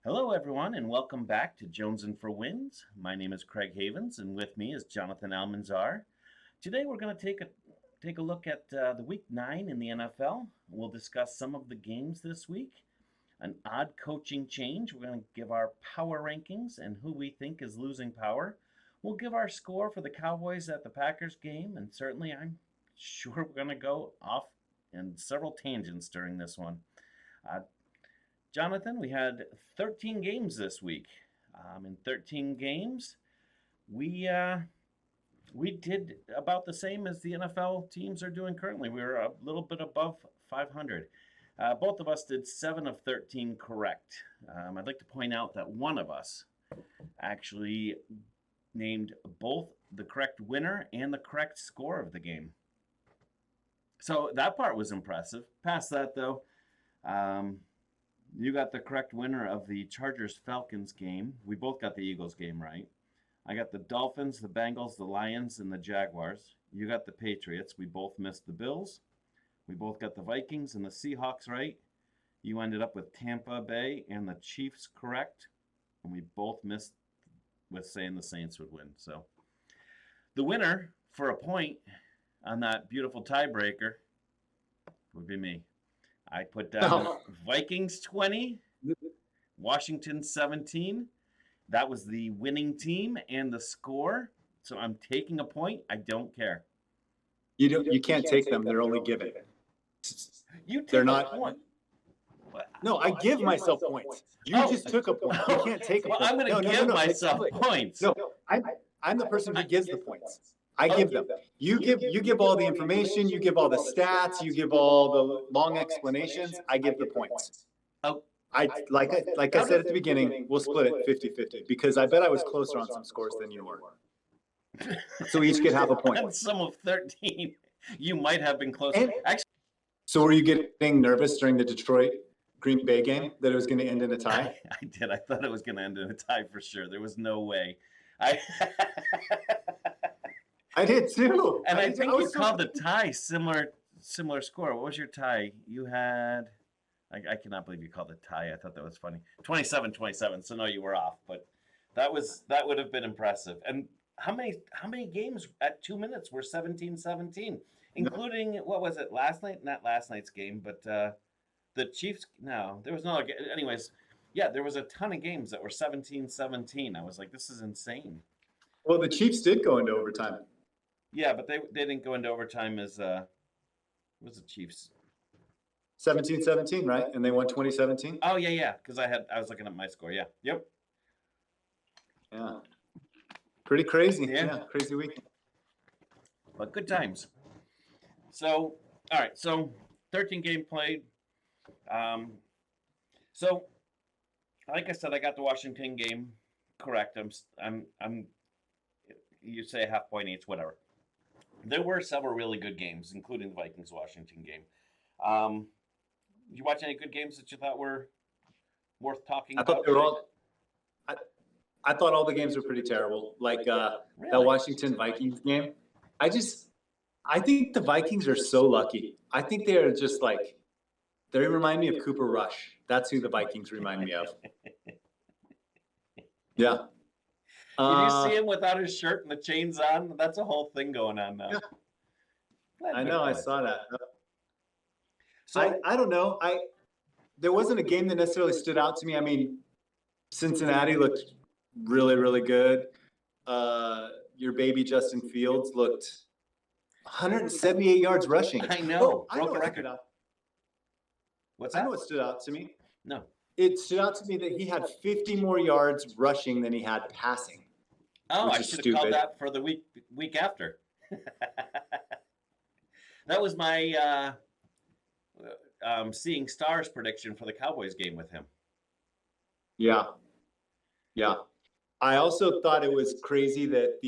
Hello, everyone, and welcome back to Jonesing for Wins. My name is Craig Havens, and with me is Jonathan Almanzar. Today, we're going to take a look at the Week 9 in the NFL. We'll discuss some of the games this week, an odd coaching change. We're going to give our power rankings and who we think is losing power. We'll give our score for the Cowboys at the Packers game, and certainly, I'm sure we're going to go off in several tangents during this one. Jonathan, we had 13 games this week. In 13 games, we did about the same as the NFL teams are doing currently. We were a little bit above 500. Both of us did 7 of 13 correct. I'd like to point out that one of us actually named both the correct winner and the correct score of the game. So that part was impressive. Past that, though, you got the correct winner of the Chargers-Falcons game. We both got the Eagles game right. I got the Dolphins, the Bengals, the Lions, and the Jaguars. You got the Patriots. We both missed the Bills. We both got the Vikings and the Seahawks right. You ended up with Tampa Bay and the Chiefs correct. And we both missed with saying the Saints would win. So the winner for a point on that beautiful tiebreaker would be me. I put down Vikings 20, Washington 17. That was the winning team and the score. So I'm taking a point. I don't care. You can't take them. They're only given. You take They're a not. point. No, I give myself points. You just took a point. You can't take a point. Well, I'm going to give myself points. No, I'm the person who gives the points. I give them. You give all the information. You give all the stats. You give all the long explanations. I give the points. Oh, Like I said at the beginning, we'll split it 50-50 because I bet I was closer on some scores than you were. So we each get half a point. And some of 13, you might have been closer. Actually, So were you getting nervous during the Detroit Green Bay game that it was going to end in a tie? I did. I thought it was going to end in a tie for sure. There was no way. I did too. And I think you called the tie similar score. What was your tie? You had, I cannot believe you called it tie. I thought that was funny. 27-27. So no, you were off. But that would have been impressive. And how many games at 2 minutes were 17-17, including what was it last night? Not last night's game, but the Chiefs. No, there was no. Anyways, yeah, there was a ton of games that were 17-17. I was like, this is insane. Well, the Chiefs did go into overtime. Yeah, but they didn't go into overtime as was the Chiefs 17-17, right? And they won 2017. Oh yeah, because I was looking at my score. Yeah, yep. Yeah, pretty crazy. Yeah. Crazy week. But good times. So all right, so 13 game played. So like I said, I got the Washington game correct. I'm. You say a half point each, whatever. There were several really good games, including the Vikings-Washington game. Did you watch any good games that you thought were worth talking about? I thought all the games were pretty terrible. Like Really? that Washington Vikings game. I think the Vikings are so lucky. I think they are just like, they remind me of Cooper Rush. That's who the Vikings remind me of. Yeah. Did you see him without his shirt and the chains on? That's a whole thing going on now. Yeah. I know. I saw that. So I don't know. There wasn't a game that necessarily stood out to me. I mean, Cincinnati looked really, really good. Your baby Justin Fields looked 178 yards rushing. I know. I know Broke a what record. stood out. What's I that? know what stood out to me. No. It stood out to me that he had 50 more yards rushing than he had passing. Oh, Which I is should have called stupid. that for the week after. That was my seeing stars prediction for the Cowboys game with him. Yeah. I also thought it was crazy that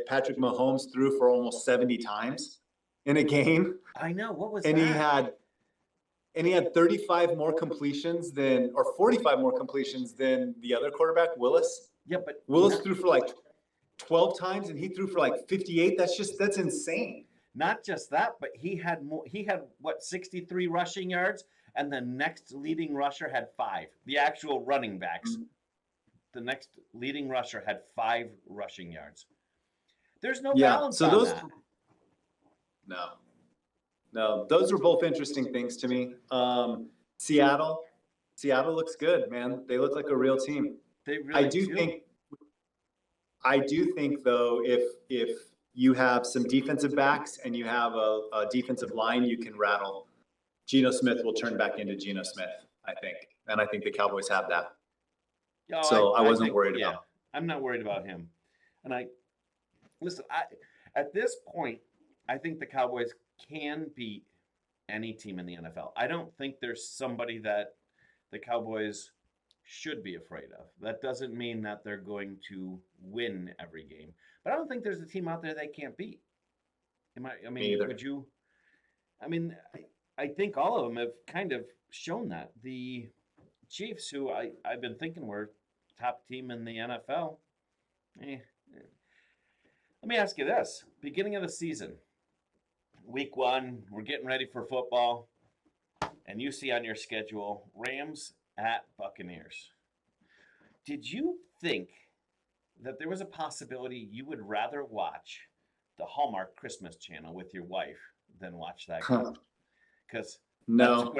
Patrick Mahomes threw for almost 70 times in a game. I know. What was And that? he had 35 more completions or 45 more completions than the other quarterback, Willis. Yeah, but Willis threw for like 12 times and he threw for like 58. That's insane. not just that, but he had more. He had what 63 rushing yards, and the next leading rusher had 5. The actual running backs, the next leading rusher had 5 rushing yards. There's no balance so on those, that. no, those are both interesting things to me. Seattle looks good, man. They look like a real team. They really I do think though, if you have some defensive backs and you have a defensive line you can rattle, Geno Smith will turn back into Geno Smith, I think. And I think the Cowboys have that. Oh, I wasn't think, worried about. I'm not worried about him. And listen, at this point, I think the Cowboys can beat any team in the NFL. I don't think there's somebody that the Cowboys should be afraid of. That doesn't mean that they're going to win every game, but I don't think there's a team out there they can't beat. Would you? I think all of them have kind of shown that. The Chiefs, who I've been thinking were top team in the NFL. Let me ask you this: beginning of the season, week 1, we're getting ready for football, and you see on your schedule Rams at Buccaneers. Did you think that there was a possibility you would rather watch the Hallmark Christmas channel with your wife than watch that game? Because no,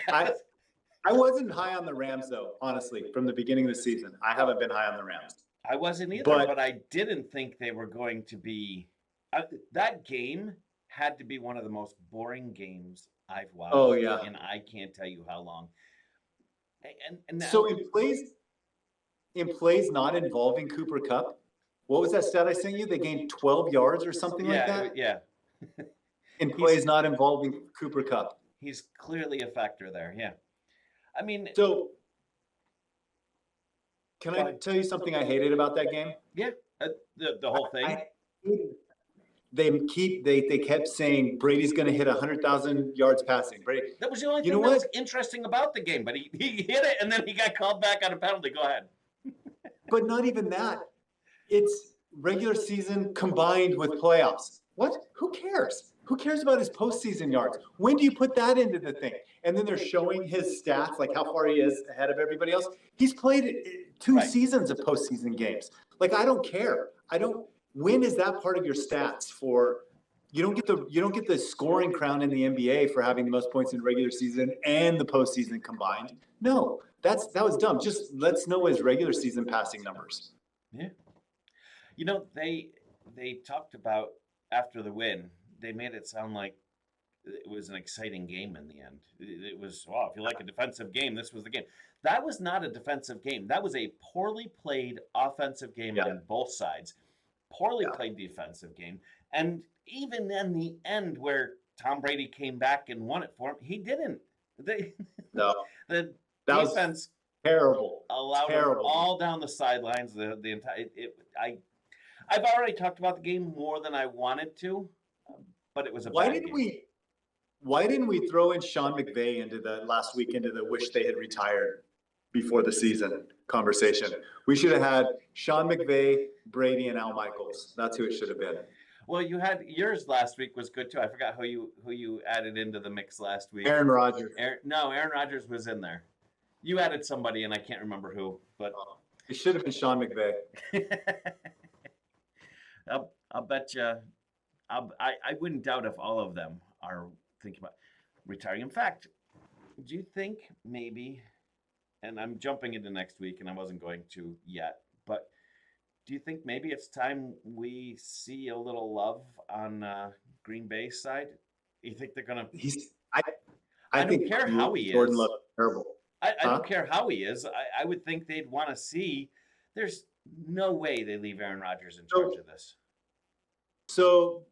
I wasn't high on the Rams though, honestly, from the beginning of the season. I haven't been high on the Rams. I wasn't either, but I didn't think they were going to be. That game had to be one of the most boring games I've watched. Oh yeah, and I can't tell you how long. And now, so in plays not involving Cooper Kupp, what was that stat I sent you? They gained 12 yards or something like that. Yeah. In plays not involving Cooper Kupp, he's clearly a factor there. Yeah, so. Can I tell you something I hated about that game? Yeah, the whole thing. They kept saying Brady's going to hit 100,000 yards passing. Brady. That was the only thing that was interesting about the game, but he hit it and then he got called back on a penalty. Go ahead. But not even that. It's regular season combined with playoffs. What? Who cares? Who cares about his postseason yards? When do you put that into the thing? And then they're showing his stats, like how far he is ahead of everybody else. He's played 2 seasons of postseason games. Like, I don't care. When is that part of your stats for? You don't get the scoring crown in the NBA for having the most points in regular season and the postseason combined. No, that was dumb. Just let's know his regular season passing numbers. Yeah. They talked about after the win, they made it sound like it was an exciting game in the end. It was, wow, if you like a defensive game, this was the game. That was not a defensive game. That was a poorly played offensive game on both sides. Poorly played defensive game. And even in the end where Tom Brady came back and won it for him, he didn't. The defense terrible. Allowed him all down the sidelines. The entire I've already talked about the game more than I wanted to, but it was a bad game. Why didn't we throw in Sean McVay into the last week into the wish they had retired before the season conversation? We should have had Sean McVay, Brady, and Al Michaels. That's who it should have been. Well, you had yours last week was good too. I forgot who you added into the mix last week. Aaron Rodgers. Aaron Rodgers was in there. You added somebody, and I can't remember who, but it should have been Sean McVay. I'll bet you. I wouldn't doubt if all of them are thinking about retiring. In fact, do you think maybe, and I'm jumping into next week, and I wasn't going to yet, but do you think maybe it's time we see a little love on Green Bay's side? You think they're gonna? I don't care how he is. Jordan Love terrible. I don't care how he is. I would think they'd want to see. There's no way they leave Aaron Rodgers in charge of this. So,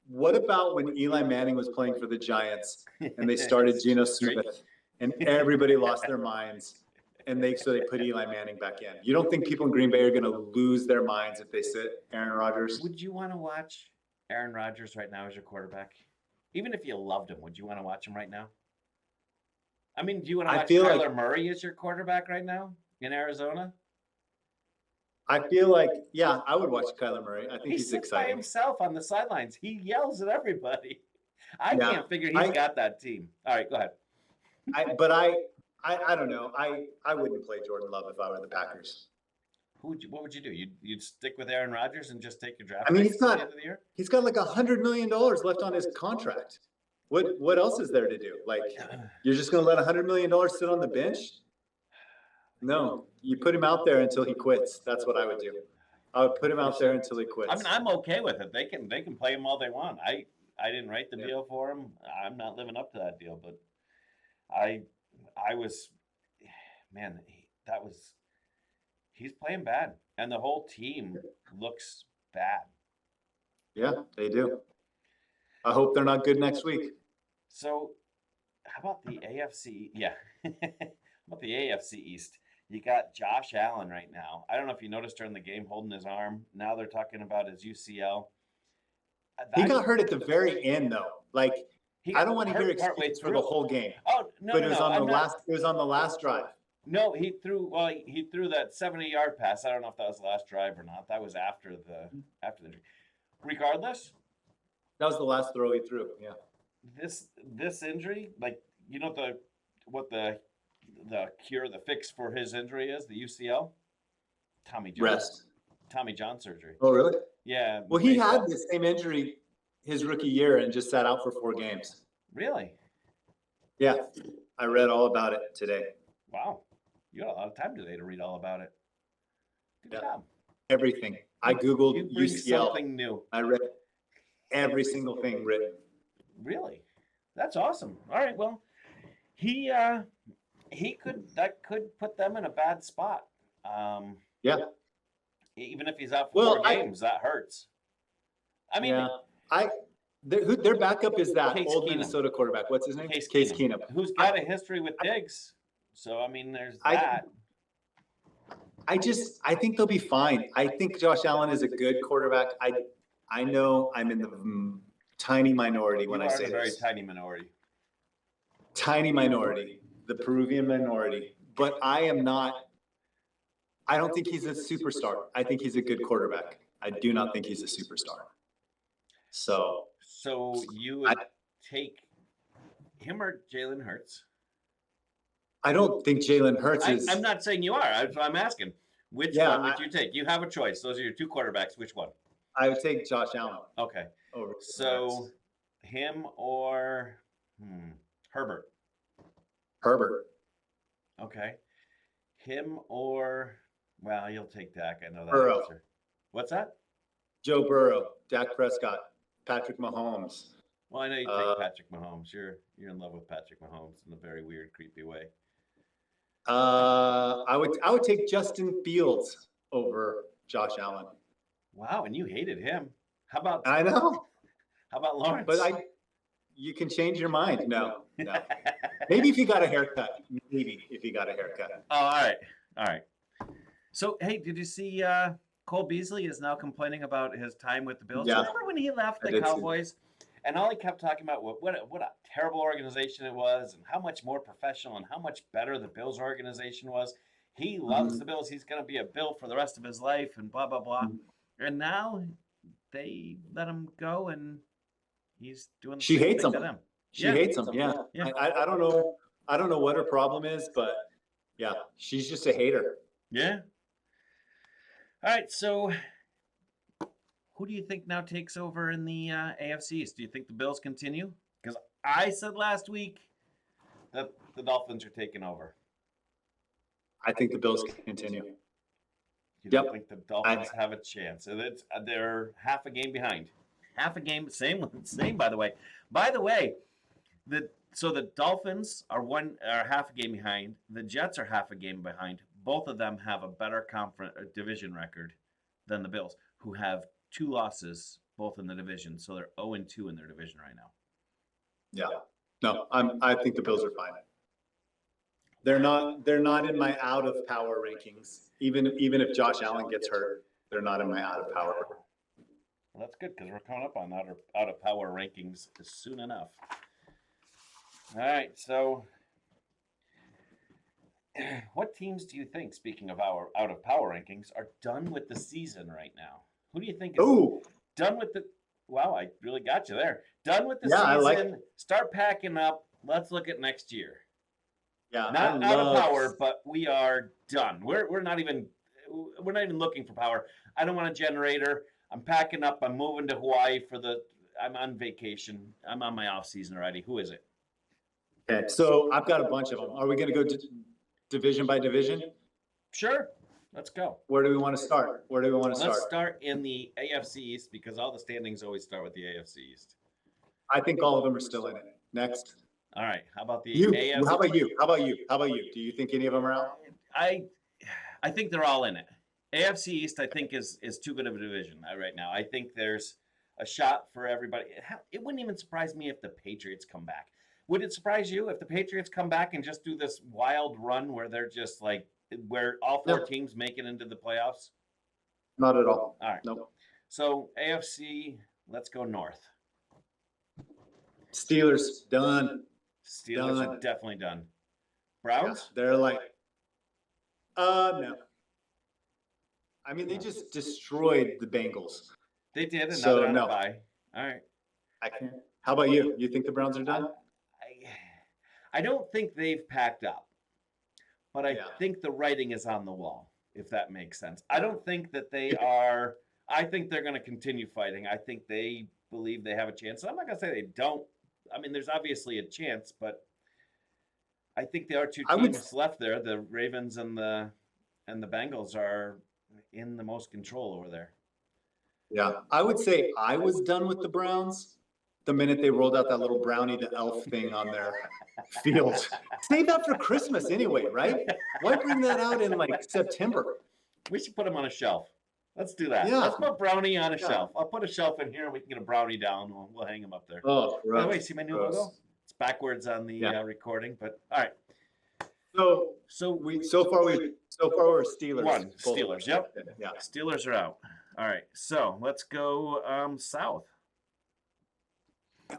what about when Eli Manning was playing for the Giants and they started Geno Smith and everybody lost their minds and so they put Eli Manning back in? You don't think people in Green Bay are going to lose their minds if they sit Aaron Rodgers? Would you want to watch Aaron Rodgers right now as your quarterback? Even if you loved him, would you want to watch him right now? I mean, do you want to watch Kyler Murray as your quarterback right now in Arizona? I feel like, yeah, I would watch Kyler Murray. I think he's exciting. By himself on the sidelines. He yells at everybody. I can't figure he's got that team. All right, go ahead. I don't know. I wouldn't play Jordan Love if I were the Packers. What would you do? You'd stick with Aaron Rodgers and just take your draft I mean, picks at the end of the year? he's got like $100 million left on his contract. What else is there to do? Like, you're just going to let $100 million sit on the bench? No, you put him out there until he quits. That's what I would do. I would put him out there until he quits. I mean, I'm okay with it. They can play him all they want. I didn't write the Yeah. deal for him. I'm not living up to that deal, but I was, man, he's playing bad, and the whole team looks bad. Yeah, they do. I hope they're not good next week. So, how about the AFC? Yeah, how about the AFC East? You got Josh Allen right now. I don't know if you noticed during the game holding his arm. Now they're talking about his UCL. He got hurt at the very end, though. Like, He I got don't want to hear hurt partway excuses for the through. whole game. Oh no, But no, it was no, on I'm the not- last. It was on the last drive. No, he threw that 70-yard pass. I don't know if that was the last drive or not. That was after the injury. Regardless, That was the last throw he threw. Yeah. this injury, like what the fix for his injury is, the UCL, Tommy John surgery. Oh, really? Yeah. Well, he baseball. had the same injury his rookie year and just sat out for 4 games. Really? Yeah, I read all about it today. Wow. You got a lot of time today to read all about it. Good Yeah. job. Everything. I Googled You bring UCL. something new. I read every single thing written. Really? That's awesome. All right. Well, he could put them in a bad spot. Yeah. Even if he's out for Well, 4 games, that hurts. I mean, yeah. Their backup is that Case old Keenum. Minnesota quarterback. What's his name? Case Keenum. who's got a history with Diggs. So I mean, there's I- that. I think they'll be fine. I think Josh Allen is a good quarterback. I know I'm in the tiny minority when You I are say in a very this. tiny minority. Tiny minority, the Peruvian minority. But I don't think he's a superstar. I think he's a good quarterback. I do not think he's a superstar. So So you would take him or Jalen Hurts? I don't think Jalen Hurts is. I'm not saying you are. I'm asking. Which Yeah, one would you take? You have a choice. Those are your 2 quarterbacks. Which one? I would take Josh Allen Okay. over. So him or Herbert? Herbert. Okay. Him or, well, you'll take Dak. I know that Burrow. answer. What's that? Joe Burrow, Dak Prescott, Patrick Mahomes. Well, I know you take Patrick Mahomes. You're in love with Patrick Mahomes in a very weird, creepy way. I would take Justin Fields over Josh Allen. Wow, and you hated him. How about I know, Lawrence? but you can change your mind. No. Maybe if you got a haircut. Maybe if you got a haircut. Oh, all right. So, hey, did you see Cole Beasley is now complaining about his time with the Bills? Yeah. Remember when he left I the did see Cowboys? And all he kept talking about what a terrible organization it was and how much more professional and how much better the Bills organization was. He loves the Bills. He's going to be a Bill for the rest of his life and blah, blah, blah. And now they let him go and he's doing the She same hates thing him. to them. She hates him. Yeah. Yeah. I don't know. I don't know what her problem is, but yeah, she's just a hater. Yeah. All right. So, who do you think now takes over in the AFC East? Do you think the Bills continue? Because I said last week that the Dolphins are taking over. I think the Bills continue. You Yep. don't think the Dolphins have a chance? And they're half a game behind. Half a game. Same. By the way. So the Dolphins are half a game behind. The Jets are half a game behind. Both of them have a better division record than the Bills, who have 2 losses both in the division. So they're 0-2 in their division right now. Yeah. No, I think the Bills are fine. They're not in my out of power rankings. Even if Josh Allen gets hurt, they're not in my out of power. Well, that's good because we're coming up on out of power rankings soon enough. All right, so what teams do you think, speaking of our out of power rankings, are done with the season right now? Who do you think is done with the? Wow, I really got you there. Done with the season. I like it. Start packing up. Let's look at next year. Yeah, Not out of power, but we are done. We're not even looking for power. I don't want a generator. I'm packing up. I'm moving to Hawaii I'm on vacation. I'm on my off season already. Who is it? Okay, so I've got a bunch of them. Are we going to go division by division? Sure. Let's go. Where do we want to start? Let's start in the AFC East because all the standings always start with the AFC East. I think all of them are still in it. Next. All right. How about the AFC? How about you? Do you think any of them are out? I think they're all in it. AFC East, I think, is too good of a division right now. I think there's a shot for everybody. It wouldn't even surprise me if the Patriots come back. Would it surprise you if the Patriots come back and just do this wild run where they're just like, where all four teams make it into the playoffs? Not at all. All right. Nope. So AFC, let's go north. Steelers, done. Steelers are definitely done. Browns? Yeah, they're like, no. I mean, they just destroyed the Bengals. They did, and so, now they're on no. a bye. All right. I can't. How about you? You think the Browns are done? I don't think they've packed up, but I think the writing is on the wall, if that makes sense. I don't think that they are. I think they're going to continue fighting. I think they believe they have a chance. I'm not going to say they don't. I mean, there's obviously a chance, but I think there are two teams left there. The Ravens and the Bengals are in the most control over there. Yeah, I would say I was done with the Browns the minute they rolled out that little Brownie the Elf thing on their field. Save that for Christmas anyway, right? Why bring that out in like September? We should put them on a shelf. Let's do that. Yeah. Let's put Brownie on a shelf. I'll put a shelf in here and we can get a Brownie down. We'll hang them up there. Oh, gross. By the way, see my new logo? It's backwards on the recording, but all right. So far we're Steelers. One Steelers. Yep. Yeah. Steelers are out. All right. So let's go south.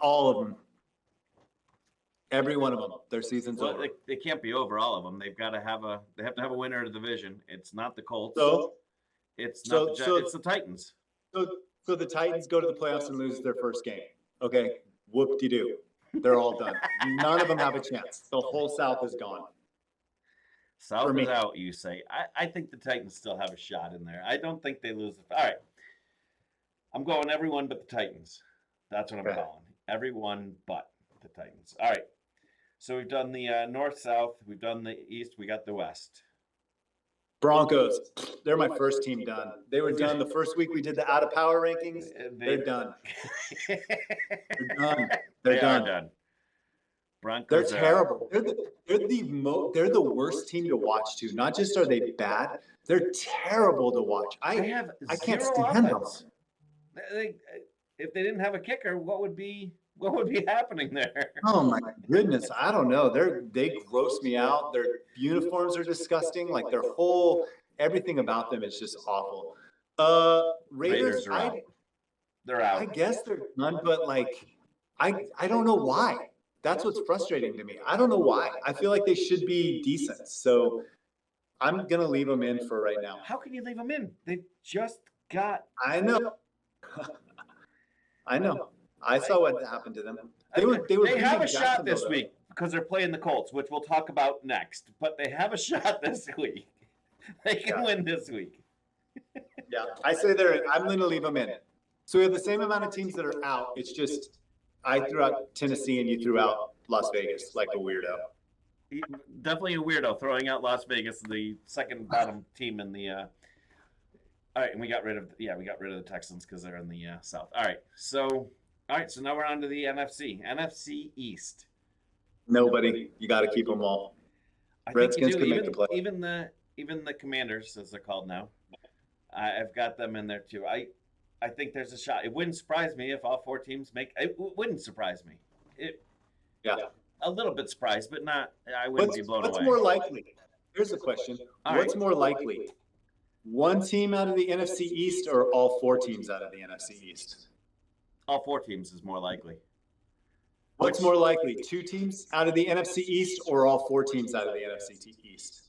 All of them. Every one of them. Their season's over. They can't be over all of them. They have to have a winner of the division. It's not the Colts. It's the Titans. So the Titans go to the playoffs and lose their first game. Okay. Whoop-de-doo. They're all done. None of them have a chance. The whole South is gone. South is out, you say. I think the Titans still have a shot in there. I don't think they lose. All right. I'm going everyone but the Titans. That's what I'm calling. Everyone but the Titans. All right. So we've done the north-south. We've done the east. We got the west. Broncos. They're my first team done. They were done the first week we did the out of power rankings. They're done. They're done. They're done. Broncos. They're terrible. They're the worst team to watch too. Not just are they bad, they're terrible to watch. I can't stand them. If they didn't have a kicker, what would be happening there? Oh my goodness, I don't know. They gross me out. Their uniforms are disgusting. Like everything about them is just awful. Raiders are out. They're out. I guess they're done, but like I don't know why. That's what's frustrating to me. I don't know why. I feel like they should be decent. So I'm gonna leave them in for right now. How can you leave them in? They just got. I know. I know. I saw what happened to them. They have a shot this week because they're playing the Colts, which we'll talk about next. But they have a shot this week. They can win this week. Yeah, I say I'm going to leave them in. So we have the same amount of teams that are out. It's just I threw out Tennessee and you threw out Las Vegas like a weirdo. Definitely a weirdo throwing out Las Vegas, the second bottom team in the. All right, and we got rid of the Texans because they're in the South. All right, so now we're on to the NFC East. Nobody. You got to keep them all. Redskins can make the play. Even the Commanders, as they're called now, I've got them in there too. I think there's a shot. It wouldn't surprise me if all four teams make. It wouldn't surprise me. A little bit surprised, but not. I wouldn't be blown away. What's more likely? Here's the question. What's more likely? One team out of the NFC East or all four teams out of the NFC East? All four teams is more likely. What's more likely? Two teams out of the NFC East or all four teams out of the NFC East?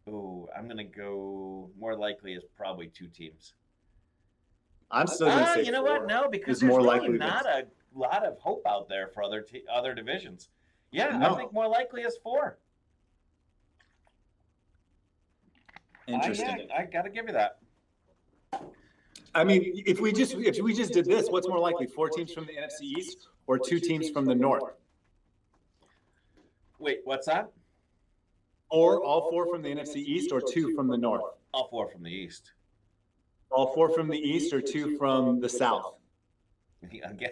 Oh, I'm going to go more likely is probably two teams. I'm still going to say you know what? No, because there's really not a lot of hope out there for other divisions. Yeah, I think more likely is four. Interesting. I gotta give you that. I mean, if we just did this, what's more likely, 4 teams from the NFC East or 2 teams from the North? Wait, what's that? Or all 4 from the NFC East or 2 from the North? All 4 from the East. All 4 from the East or 2 from the South? Again.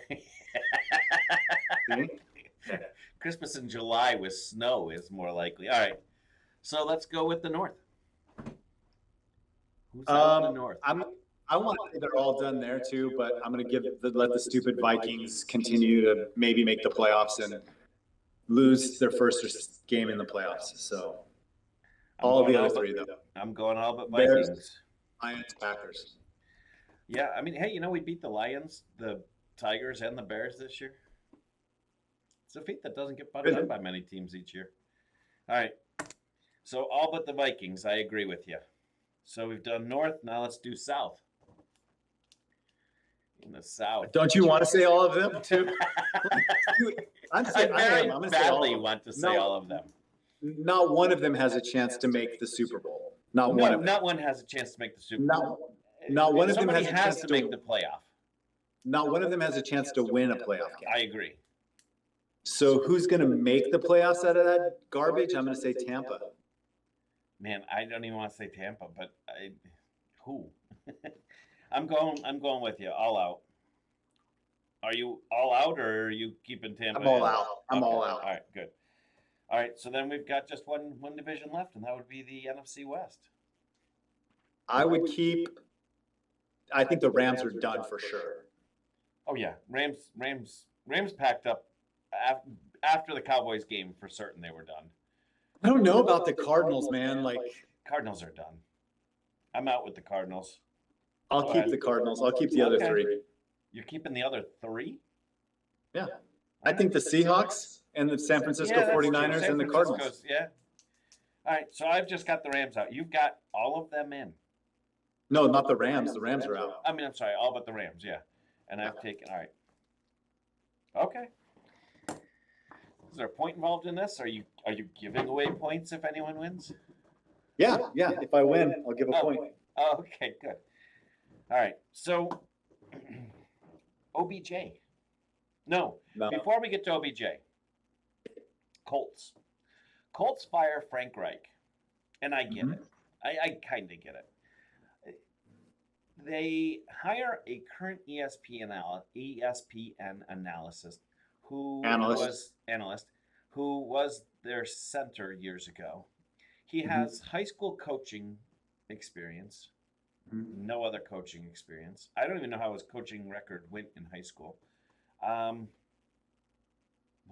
See? Christmas in July with snow is more likely. All right. So let's go with the North. Who's out in the North? I want to say they're all done there too, but I'm going to let the stupid Vikings continue to maybe make the playoffs and lose their first game in the playoffs. So all of the other 3 though. I'm going all but Bears, Vikings. Lions, Packers. Yeah, I mean, hey, we beat the Lions, the Tigers, and the Bears this year. It's a feat that doesn't get done by many teams each year. All right. So all but the Vikings, I agree with you. So we've done North. Now let's do South. In the South. Don't you want to say all of them too? I very badly want to say all of them. Not one of them has a chance to make the Super Bowl. Not one has a chance to make the Super Bowl. Not one of them Somebody has a chance to make the playoff. Not one of them has a chance to win a playoff game. I agree. So who's going to make the playoffs out of that garbage? I'm going to say Tampa. Man, I don't even want to say Tampa, but who? I'm going with you. All out. Are you all out, or are you keeping Tampa? I'm all out. I'm all out. All right, good. All right, so then we've got just one division left, and that would be the NFC West. I think the Rams are done for sure. Oh yeah, Rams packed up after the Cowboys game for certain. They were done. I don't know about the Cardinals, man. Like, Cardinals are done. I'm out with the Cardinals. I'll keep the Cardinals. I'll keep the other 3. You're keeping the other 3? Yeah. I think the Seahawks and the San Francisco 49ers and the Cardinals. Yeah. All right, so I've just got the Rams out. You've got all of them in. No, not the Rams. The Rams are out. I mean, I'm sorry, all but the Rams, yeah. And I've taken, all right. Okay. Is there a point involved in this? Are you giving away points if anyone wins? Yeah. If I win, I'll give a point. Oh, okay, good. All right, so OBJ. No, before we get to OBJ, Colts. Colts fire Frank Reich, and I get it. I kind of get it. They hire a current ESPN analyst who was their center years ago. He has high school coaching experience, no other coaching experience. I don't even know how his coaching record went in high school. What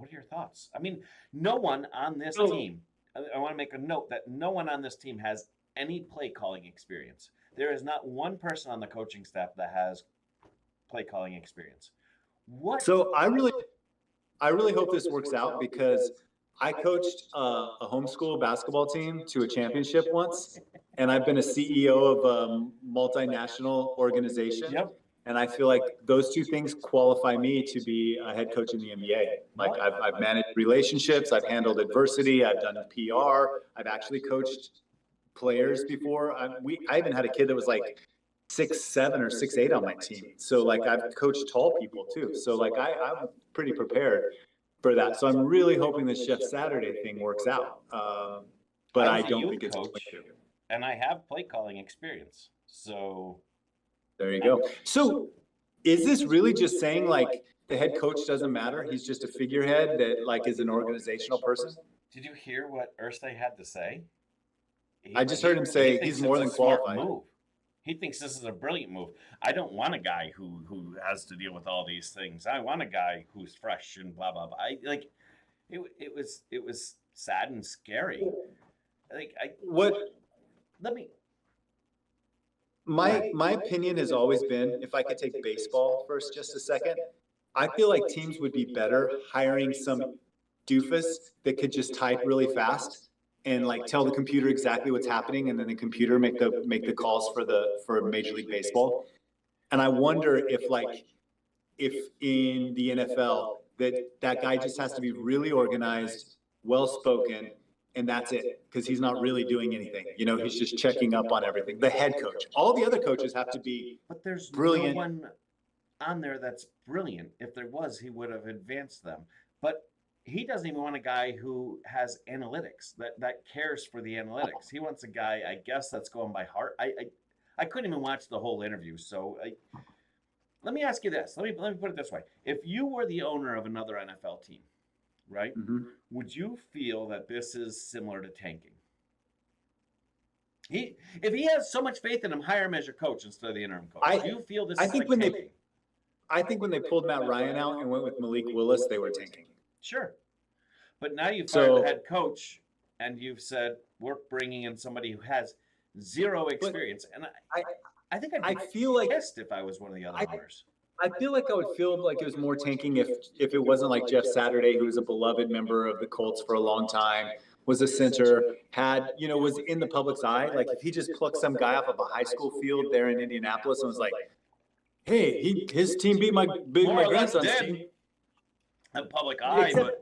are your thoughts? I mean, no one on this team, I want to make a note that no one on this team has any play calling experience. There is not one person on the coaching staff that has play calling experience. What? So I really hope this works out, because I coached a homeschool basketball team to a championship once, and I've been a CEO of a multinational organization. Yep. And I feel like those 2 things qualify me to be a head coach in the NBA. Like, I've managed relationships, I've handled adversity, I've done PR, I've actually coached players before. I even had a kid that was like 6'7" or 6'8" on my team. So like, I've coached tall people too. So like, I'm pretty prepared for that. So I'm really hoping this Chef Saturday thing works out. But I don't think it's going to. And I have play calling experience. So there you go. So is this really just saying like the head coach doesn't matter? He's just a figurehead that like is an organizational person? Did you hear what Irsay had to say? I just heard him say he's more than qualified. He thinks this is a brilliant move. I don't want a guy who has to deal with all these things. I want a guy who's fresh and blah blah blah. It was sad and scary. My opinion has always been, if I could take baseball first just a second, I feel like teams would be better hiring some doofus that could just type really fast and like tell the computer exactly what's happening, and then the computer make the calls for Major League Baseball. And I wonder if in the NFL that guy just has to be really organized, well spoken, and that's it, because he's not really doing anything. You know, he's just checking up on everything. The head coach, all the other coaches have to be But there's brilliant. no one on there that's brilliant. If there was, he would have advanced them. But he doesn't even want a guy who has analytics that cares for the analytics. He wants a guy, I guess, that's going by heart. I couldn't even watch the whole interview. So let me ask you this. Let me put it this way. If you were the owner of another NFL team, right? Mhm. Would you feel that this is similar to tanking? If he has so much faith in him, hire him as your coach instead of the interim coach. Do you feel this I is think like when tanking? I think when they pulled Matt Ryan out and went with Malik Willis, they were tanking. Sure. But now you've So- fired the head coach and you've said, we're bringing in somebody who has zero experience. And I think I'd be I feel like pissed if I was one of the other owners. I feel like I would feel like it was more tanking if it wasn't like Jeff Saturday, who was a beloved member of the Colts for a long time, was a center, was in the public's eye. Like if he just plucked some guy off of a high school field there in Indianapolis and was like, "Hey, his team beat my More or less grandson's did. team." In public eye, but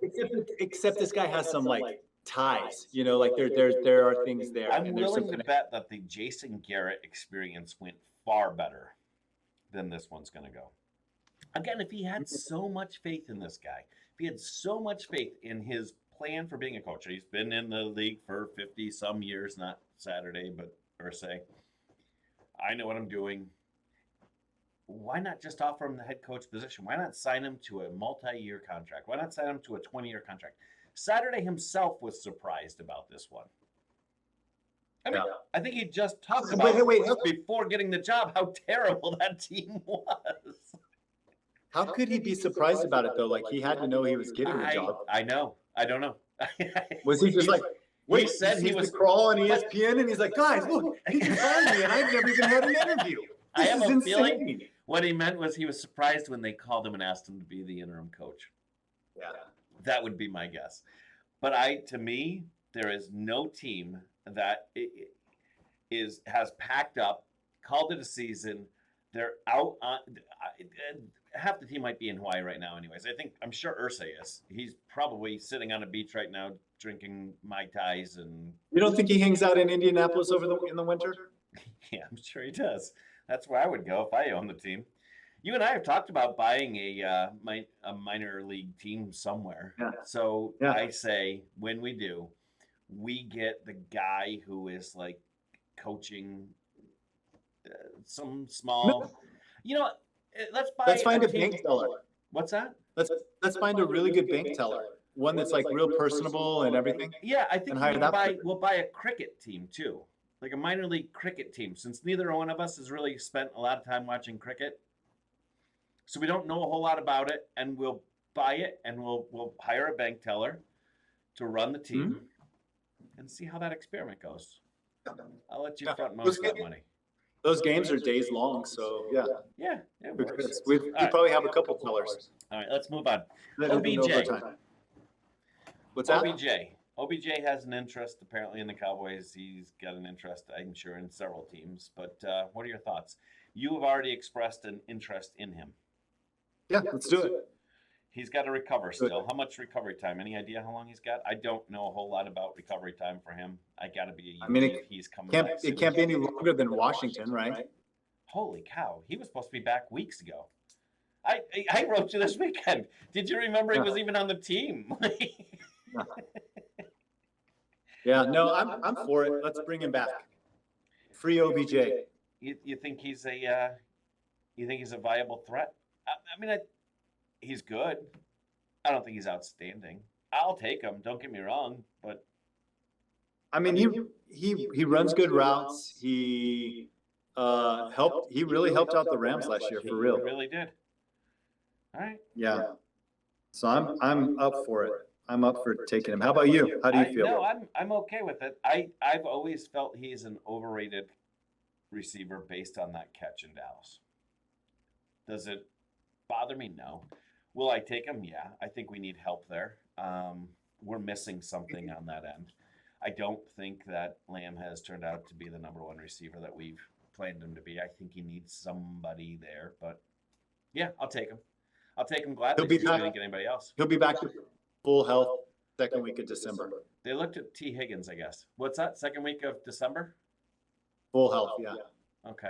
Except this guy has some like ties, like there are things there. I'm and there's some willing to bet that the Jason Garrett experience went far better than this one's going to go. Again, if he had so much faith in this guy, if he had so much faith in his plan for being a coach, he's been in the league for 50 some years, not Saturday, but Irsay. I know what I'm doing. Why not just offer him the head coach position? Why not sign him to a multi-year contract? Why not sign him to a 20-year contract? Saturday himself was surprised about this one. I mean, Yeah. I think he just talked about Wait. before getting the job how terrible that team was. How could he be surprised about it though? Like he had to know he was getting the job. I know. I don't know. Was he just like, wait, said he sees was- the crawl on ESPN and he's like, guys, look, he can find me and I've never even had an interview. I This have is a insane. feeling what he meant was he was surprised when they called him and asked him to be the interim coach. Yeah. That would be my guess. But to me, there is no team that has packed up, called it a season. They're out on half the team might be in Hawaii right now. Anyways, I'm sure Irsay is. He's probably sitting on a beach right now drinking Mai Tais and You don't think he hangs out in Indianapolis in the winter? yeah, I'm sure he does. That's where I would go if I owned the team. You and I have talked about buying a minor league team somewhere. Yeah. So Yeah. I say when we do, we get the guy who is like coaching some small. You know, let's buy. Let's find a team. bank teller. What's that? Let's find a really good bank teller. One that's like real personable and everything. Yeah, I think And hire that we'll buy a cricket team too, like a minor league cricket team. Since neither one of us has really spent a lot of time watching cricket, so we don't know a whole lot about it, and we'll buy it and we'll hire a bank teller to run the team and see how that experiment goes. I'll let you Yeah. front most of that money. Those games are days long, so yeah. Yeah, it works. We right. probably have a couple tellers. All right, let's move on. that have been OBJ. overtime. What's that? OBJ has an interest apparently in the Cowboys. He's got an interest, I'm sure, in several teams. But what are your thoughts? You have already expressed an interest in him. Yeah, let's do it. He's got to recover still. How much recovery time? Any idea how long he's got? I don't know a whole lot about recovery time for him. I got to be. I mean, he's coming back It soon. can't be any longer than Washington, right? Holy cow! He was supposed to be back weeks ago. I wrote you this weekend. Did you remember he was even on the team? Yeah, no, I'm for it. Let's bring him back. Free OBJ. You think he's a viable threat? I mean, he's good. I don't think he's outstanding. I'll take him. Don't get me wrong, but I mean, he runs good routes. He helped. He really helped out the Rams last year for real. He really did. All right. Yeah. So I'm up for it. I'm up for taking him. How about you? How do you feel? No, I'm okay with it. I've always felt he's an overrated receiver based on that catch in Dallas. Does it bother me? No. Will I take him? Yeah. I think we need help there. We're missing something on that end. I don't think that Lamb has turned out to be the number one receiver that we've planned him to be. I think he needs somebody there, but yeah, I'll take him. I'll take him gladly. He'll be since we back. didn't get anybody else. He'll be back to full health second week of December. They looked at T. Higgins, I guess. What's that? Second week of December? Full health, yeah. Okay.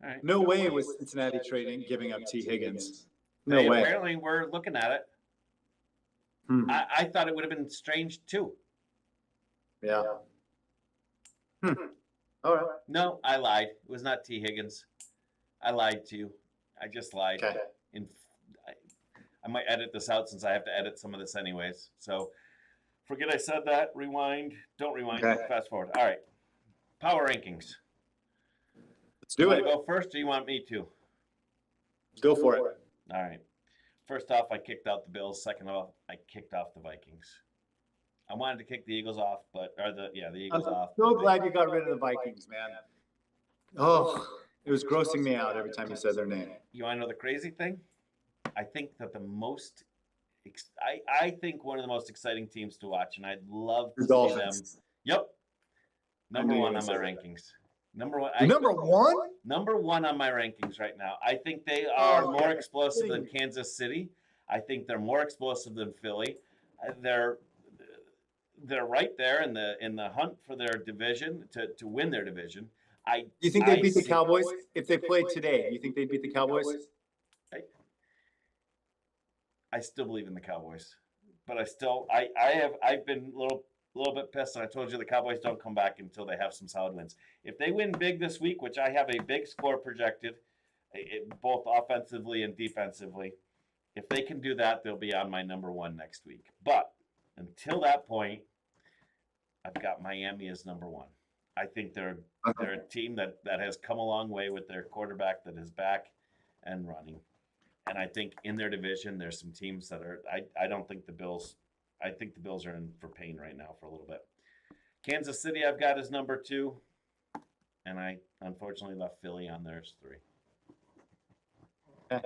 All right. No way was Cincinnati trading giving up T. Higgins. No They way. apparently we're looking at it. Hmm. I thought it would have been strange too. Yeah. All right. No, I lied. It was not T. Higgins. I lied to you. I just lied. Okay. I might edit this out since I have to edit some of this anyways. So forget I said that. Rewind. Don't rewind. Okay. Fast forward. All right. Power rankings. Let's You do want it. to go first or you want me to? Go for it. All right. First off, I kicked out the Bills. Second off, I kicked off the Vikings. I wanted to kick the Eagles off, the I'm Eagles off. so glad you got rid of the Vikings, man. Oh, it was grossing me out every time you said their name. You want to know the crazy thing? I think that I think one of the most exciting teams to watch, and I'd love to The see them. Dolphins. Yep. Number knew you one were on gonna my say that. rankings. Number one. Number one? Number one on my rankings right now. I think they are Oh, more you're explosive than kidding. Kansas City. I think they're more explosive than Philly. They're right there in the hunt for their division to win their division. You think they'd I beat the see- Cowboys if they played today? You think they'd beat the Cowboys? I still believe in the Cowboys, but I've been a little bit pissed, and I told you the Cowboys don't come back until they have some solid wins. If they win big this week, which I have a big score projected, both offensively and defensively, if they can do that, they'll be on my number one next week. But until that point, I've got Miami as number one. I think they're a team that has come a long way with their quarterback that is back and running. And I think in their division, there's some teams that are. I don't think the Bills. I think the Bills are in for pain right now for a little bit. Kansas City, I've got as number two, and I unfortunately left Philly on there as three. So I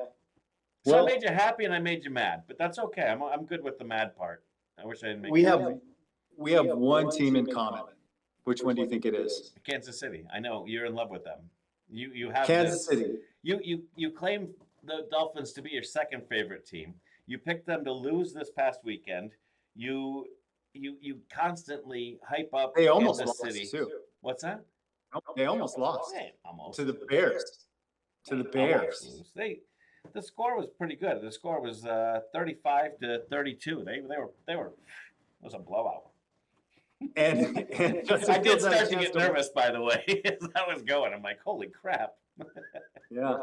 Well- made you happy and I made you mad, but that's okay. I'm good with the mad part. I wish I didn't make We you have mad. we have one team in common. Which one do you think it is? Kansas City. I know you're in love with them. You have Kansas this- City. You claim the Dolphins to be your second favorite team. You picked them to lose this past weekend. You constantly hype up They almost Kansas lost City. too. What's that? They almost lost They almost to the Bears. To the Bears. almost lose. The score was pretty good. The score was 35-32. They were it was a blowout. And Justin I did Fields had a start to chance get nervous, by the way, as I was going. I'm like, holy crap. Yeah.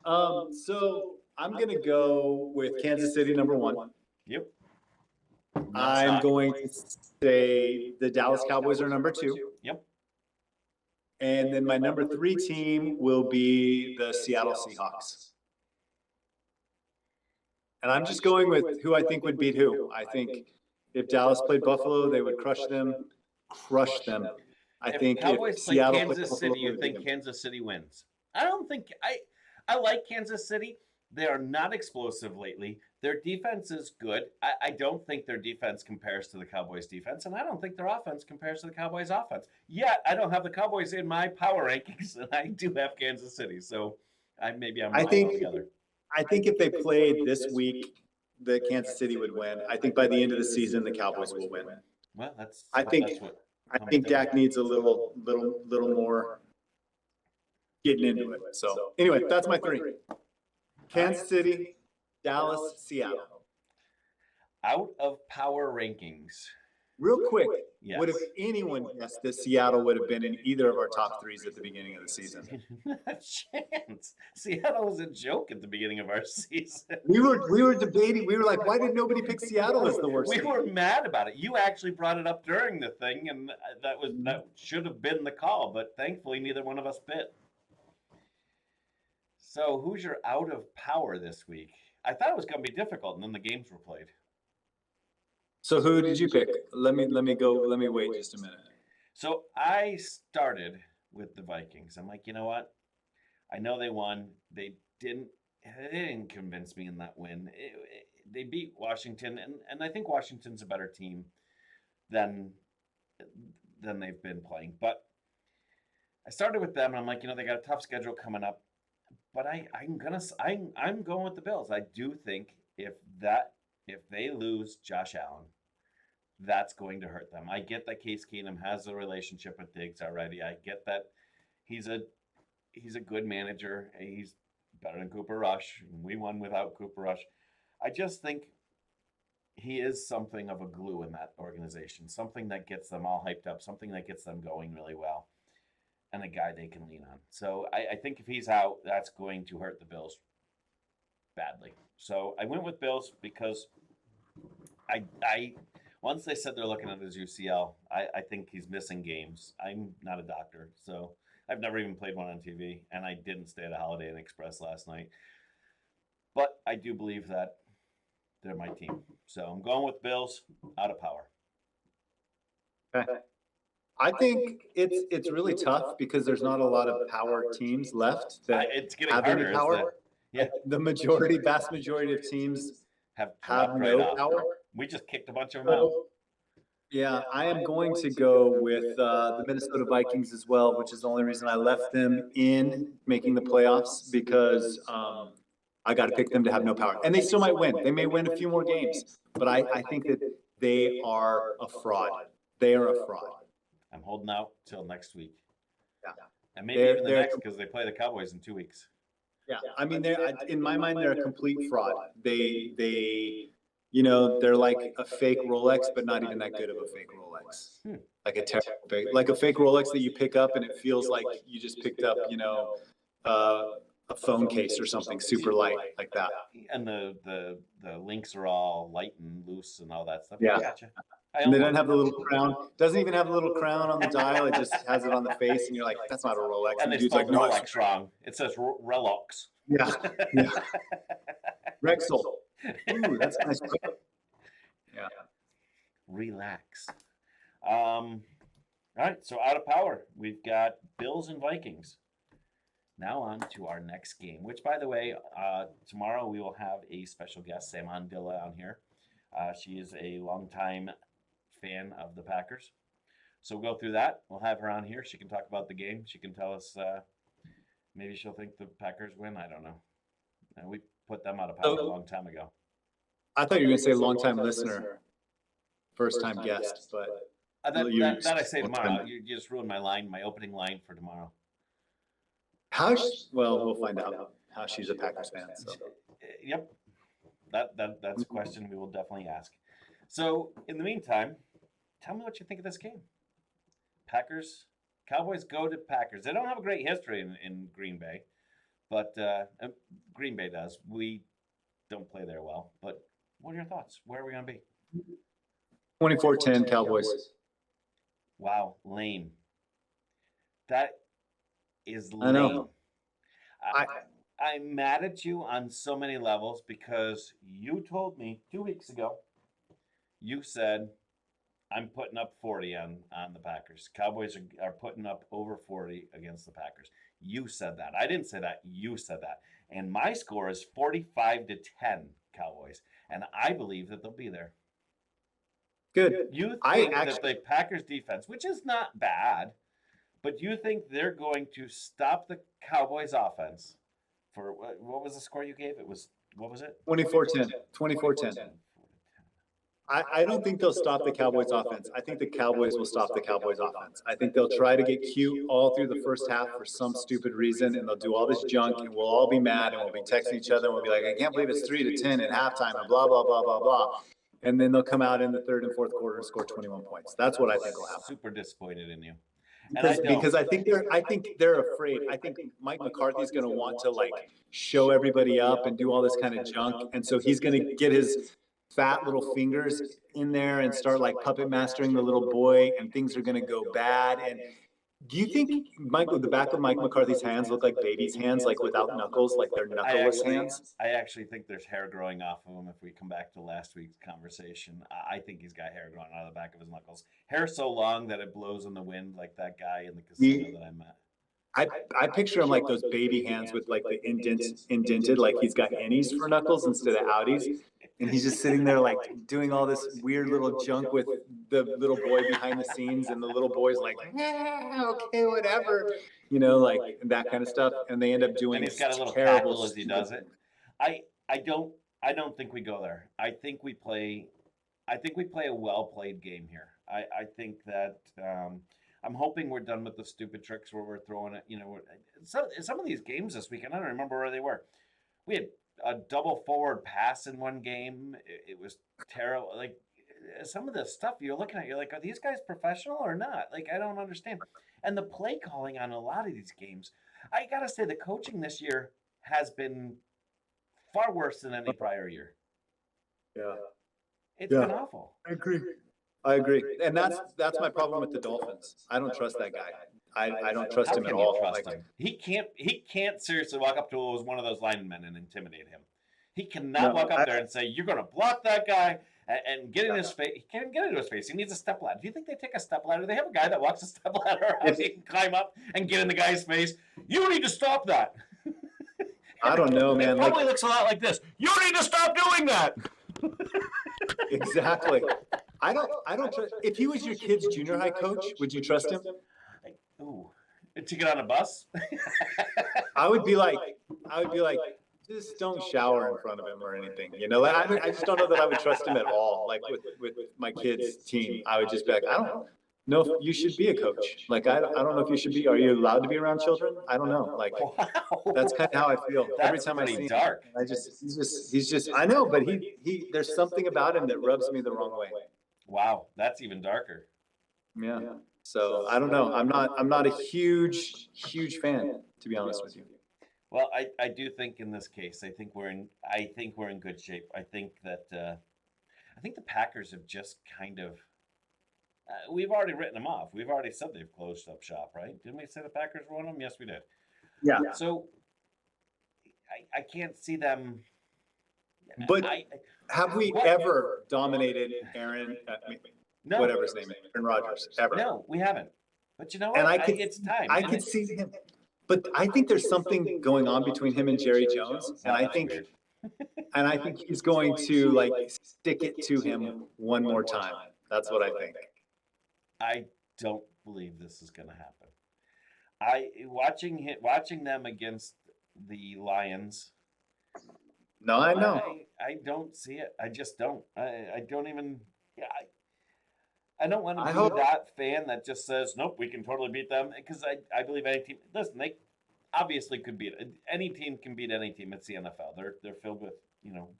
So I'm gonna go with Kansas City number one. Yep. I'm going to say the Dallas Cowboys are number two. Yep. And then my number three team will be the Seattle Seahawks. And I'm just going with who I think would beat who. I think if Dallas played Buffalo, they would crush them. Crush them. I think if Cowboys if play Seattle played Kansas Buffalo, City, you they would think beat them. Kansas City wins? I don't think I like Kansas City. They are not explosive lately. Their defense is good. I don't think their defense compares to the Cowboys' defense, and I don't think their offense compares to the Cowboys' offense. Yet I don't have the Cowboys in my power rankings, and I do have Kansas City. So I'm I wrong think- altogether. I think if they played this week, the Kansas City would win. I think by the end of the season, the Cowboys will win. Well, that's I think- that's what I think Dak needs a little more getting into it. So anyway, that's my three. Kansas City, Dallas, Seattle. out of power rankings. Real quick, Yes. would have anyone guessed that Seattle would have been in either of our top threes at the beginning of the season? Not a chance. Seattle was a joke at the beginning of our season. We were debating. We were like, why did nobody pick Seattle as the worst? We team? were mad about it. You actually brought it up during the thing, and that should have been the call, but thankfully neither one of us bit. So who's your out of power this week? I thought it was going to be difficult, and then the games were played. So who did you pick? Let me go. Let me wait just a minute. So I started with the Vikings. I'm like, you know what? I know they won. They didn't convince me in that win. They beat Washington, and I think Washington's a better team than they've been playing. But I started with them, and I'm like, they got a tough schedule coming up. But I'm going with the Bills. I do think if they lose Josh Allen, that's going to hurt them. I get that Case Keenum has a relationship with Diggs already. I get that he's a good manager. He's better than Cooper Rush. We won without Cooper Rush. I just think he is something of a glue in that organization, something that gets them all hyped up, something that gets them going really well, and a guy they can lean on. So I think if he's out, that's going to hurt the Bills badly. So I went with Bills because I once they said they're looking at his UCL, I think he's missing games. I'm not a doctor, so I've never even played one on TV, and I didn't stay at a Holiday Inn Express last night. But I do believe that they're my team. So I'm going with Bills out of power. Okay. I think it's really tough because there's not a lot of power teams left that It's getting have harder. any power. Yeah. The vast majority of teams have have right no off. power. We just kicked a bunch of them out. Yeah, I am going to go with the Minnesota Vikings as well, which is the only reason I left them in making the playoffs because I got to pick them to have no power. And they still might win. They may win a few more games, but I think that they are a fraud. They are a fraud. I'm holding out till next week. Yeah. And maybe even the next because they play the Cowboys in 2 weeks. Yeah, I mean, in my mind, they're a complete fraud. They they're like a fake Rolex, but not even that good of a fake Rolex. Like a terrible fake, like a fake Rolex that you pick up and it feels like you just picked up, a phone case or something super light like that. And the links are all light and loose and all that stuff. Yeah. Gotcha. And they don't have the little crown. Doesn't even have a little crown on the dial. It just has it on the face, and you're like, "That's not a Rolex." And they dude's spelled like, "No, Rolex wrong. It says Relox. Yeah, yeah. Rexel. Ooh, that's a nice. Yeah. Relax. All right, so out of power, we've got Bills and Vikings. Now on to our next game, which, by the way, tomorrow we will have a special guest, Saman Dilla, on here. She is a longtime fan of the Packers. So we'll go through that. We'll have her on here. She can talk about the game. She can tell us, maybe she'll think the Packers win. I don't know. We put them out of power a long time ago. I thought you were going to say long-time listener, first-time guest, but that I say tomorrow. You just ruined my opening line for tomorrow. Well, we'll find out how she's a Packers fan. So. Yep. That's a question we will definitely ask. So, in the meantime, tell me what you think of this game. Cowboys go to Packers. They don't have a great history in Green Bay, but Green Bay does. We don't play there well. But what are your thoughts? Where are we going to be? 24-10 Cowboys. Wow, lame. That is lame. I know. I'm mad at you on so many levels because you told me 2 weeks ago, you said, I'm putting up 40 on the Packers. Cowboys are putting up over 40 against the Packers. You said that. I didn't say that. You said that. And my score is 45-10 Cowboys. And I believe that they'll be there. Good. You think that the Packers defense, which is not bad, but you think they're going to stop the Cowboys offense for what was the score you gave? What was it? 24-10. 24-10. I don't think they'll stop the Cowboys offense. I think the Cowboys will stop the Cowboys offense. I think they'll try to get cute all through the first half for some stupid reason, and they'll do all this junk, and we'll all be mad, and we'll be texting each other, and we'll be like, I can't believe it's 3-10 at halftime, and blah, blah, blah, blah, blah. And then they'll come out in the third and fourth quarter and score 21 points. That's what I think will happen. Super disappointed in you. Because I think they're afraid. I think Mike McCarthy's going to want to show everybody up and do all this kind of junk, and so he's going to get his fat little fingers in there and start puppet mastering the little boy, and things are going to go bad. And do you think the back of Mike McCarthy's hands look like baby's hands, without knuckles, they're knuckleless hands? I actually think there's hair growing off of him. If we come back to last week's conversation, I think he's got hair growing out of the back of his knuckles. Hair so long that it blows in the wind, like that guy in the casino that I met. I picture him like those baby hands with the indented, like he's got innies for knuckles instead of outies. And he's just sitting there doing all this weird little junk with the little boy behind the scenes, and the little boy's okay, whatever, that kind of stuff. And they end up doing. And he's got a little cackle as he does it. I don't think we go there. I think we play. I think we play a well played game here. I think that I'm hoping we're done with the stupid tricks where we're throwing it. Some of these games this weekend, I don't remember where they were. We had a double forward pass in one game. It was terrible. Like some of the stuff you're looking at, you're like, are these guys professional or not? Like I don't understand. And the play calling on a lot of these games, I gotta say, the coaching this year has been far worse than any prior year. Yeah. It's been awful. I agree. I agree. And that's my problem with the Dolphins. I don't trust that guy. I don't trust How him at can you all. trust him? He can't seriously walk up to one of those linemen and intimidate him. He cannot walk up there and say, "You're going to block that guy," and get in his face. He can't get into his face. He needs a step ladder. Do you think they take a step ladder? They have a guy that walks a step ladder around. He can climb up and get in the guy's face. You need to stop that. I don't know, man. It probably looks a lot like this. You need to stop doing that. Exactly. I don't trust. If he was your kid's junior high coach, would you trust him? Ooh, to get on a bus? I would be like, just don't shower in front of him or anything. I just don't know that I would trust him at all. Like with my kids' team, I would just be like, I don't know if you should be a coach. Like, I don't know if you should be. Are you allowed to be around children? I don't know. Like, that's kind of how I feel every time I see him. Dark. He's just. I know, but he. There's something about him that rubs me the wrong way. Wow, that's even darker. Yeah. So I don't know. I'm not a huge fan, to be honest with you. Well, I do think in this case, I think we're in good shape. I think that I think the Packers have just kind of we've already written them off. We've already said they've closed up shop, right? Didn't we say the Packers were one of them? Yes, we did. Yeah. So I can't see them. But have we ever dominated Aaron? No. Whatever his name is, Aaron Rodgers, ever? No, we haven't. But you know what? And it's time. I could see him. But I think there's something going on between him and Jerry Jones, and I think he's going to like stick it to him one more time. That's what I think. I don't believe this is going to happen. Watching them against the Lions. No, I know. I don't see it. I just don't. I don't even. Yeah. I don't want to be that fan that just says, nope, we can totally beat them. Because I believe any team, listen, they obviously could beat it. Any team can beat any team. It's the NFL. They're filled with,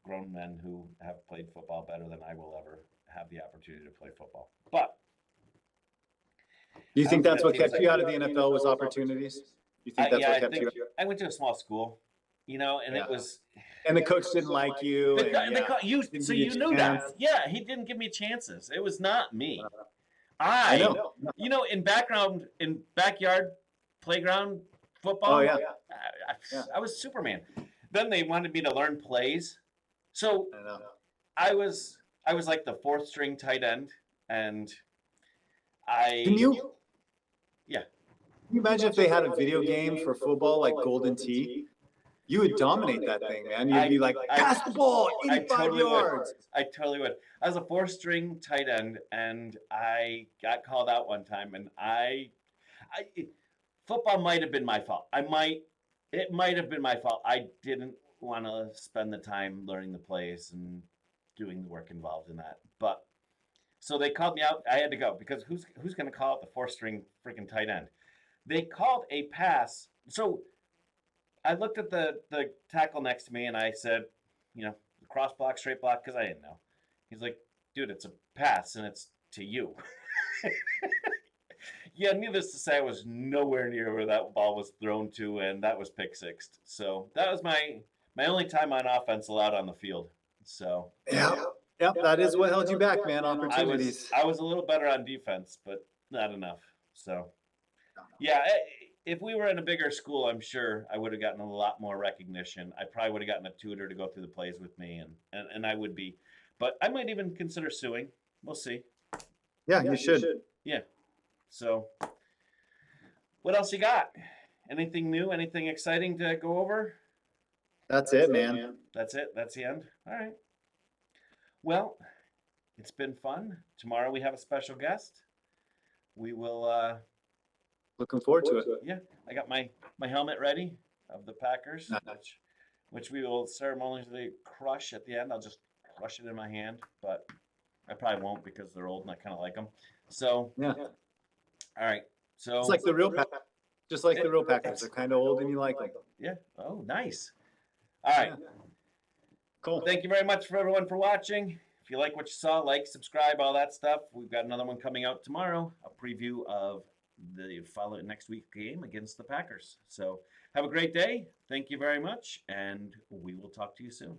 grown men who have played football better than I will ever have the opportunity to play football. But you think that's what kept you out of the NFL was opportunities? You think that's what kept you out? I went to a small school, and it was. And the coach didn't like you. So you knew that. Yeah, he didn't give me chances. It was not me. I know. In backyard playground football. Oh, yeah. I was Superman. Then they wanted me to learn plays. So I was like the fourth string tight end, and Can you? Yeah. Can you imagine if they had a video game for football like Golden Tee? You would dominate that thing, man. You'd be like, pass the ball, 85 yards. I totally would. I was a fourth-string tight end, and I got called out one time, and football might have been my fault. It might have been my fault. I didn't want to spend the time learning the plays and doing the work involved in that. But so they called me out. I had to go because who's going to call out the fourth-string freaking tight end? They called a pass. So I looked at the tackle next to me and I said, cross block, straight block, because I didn't know. He's like, dude, it's a pass and it's to you. Yeah, needless to say, I was nowhere near where that ball was thrown to, and that was pick sixth. So that was my only time on offense allowed on the field. So yeah, that is what held you back, man. Opportunities. I was a little better on defense, but not enough. So yeah. If we were in a bigger school, I'm sure I would have gotten a lot more recognition. I probably would have gotten a tutor to go through the plays with me, and I would be. But I might even consider suing. We'll see. Yeah, you should. Yeah. So, what else you got? Anything new? Anything exciting to go over? That's it, man. That's it? That's the end? All right. Well, it's been fun. Tomorrow we have a special guest. We will... Looking forward to it. Yeah, I got my helmet ready of the Packers, which we will ceremoniously crush at the end. I'll just crush it in my hand, but I probably won't because they're old and I kind of like them. So, Yeah. all right. So It's like the real just like the real Packers. They're kind of old and you like them. yeah. Oh, nice. All right. Yeah. Cool. Thank you very much for everyone for watching. If you like what you saw, like, subscribe, all that stuff. We've got another one coming out tomorrow, a preview of the following next week game against the Packers. So have a great day. Thank you very much, and we will talk to you soon.